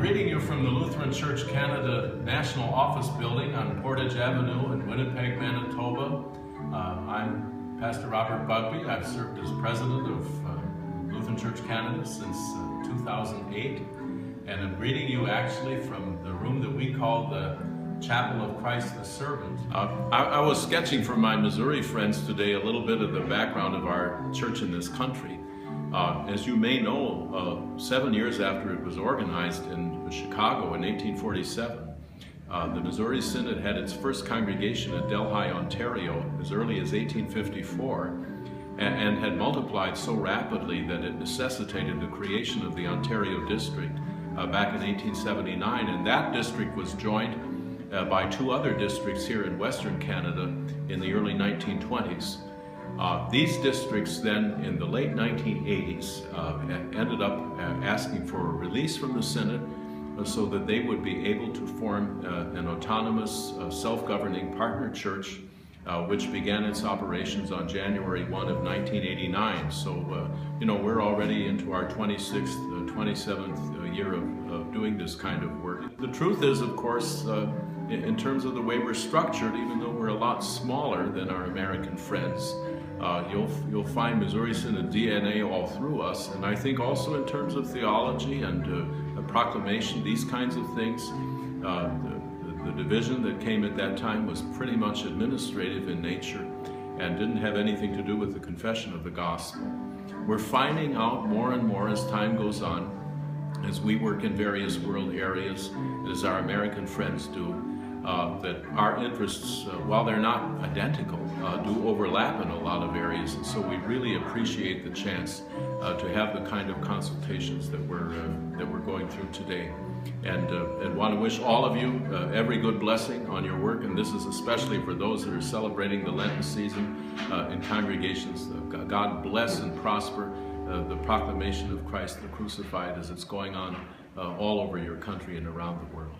greeting you from the Lutheran Church Canada National Office Building on Portage Avenue in Winnipeg, Manitoba. I'm Pastor Robert Bugbee. I've served as president of Lutheran Church Canada since 2008, and I'm greeting you actually from the room that we call the Chapel of Christ the Servant. I was sketching for my Missouri friends today a little bit of the background of our church in this country. As you may know, 7 years after it was organized in Chicago in 1847, the Missouri Synod had its first congregation at Delhi, Ontario as early as 1854 and had multiplied so rapidly that it necessitated the creation of the Ontario District back in 1879, and that district was joined by two other districts here in Western Canada in the early 1920s. These districts then, in the late 1980s, ended up asking for a release from the Synod so that they would be able to form an autonomous, self-governing partner church, which began its operations on January 1 of 1989. So, you know, we're already into our 26th, 27th year of doing this kind of work. The truth is, of course, in terms of the way we're structured, even though we're a lot smaller than our American friends, you'll find Missouri Synod DNA all through us, and I think also in terms of theology and a proclamation, these kinds of things. The division that came at that time was pretty much administrative in nature and didn't have anything to do with the confession of the gospel. We're finding out more and more as time goes on, as we work in various world areas, as our American friends do, that our interests, while they're not identical, do overlap in a lot of areas, and so we really appreciate the chance to have the kind of consultations that we're going through today, and want to wish all of you every good blessing on your work, and this is especially for those that are celebrating the Lenten season in congregations. God bless and prosper the proclamation of Christ the crucified as it's going on all over your country and around the world.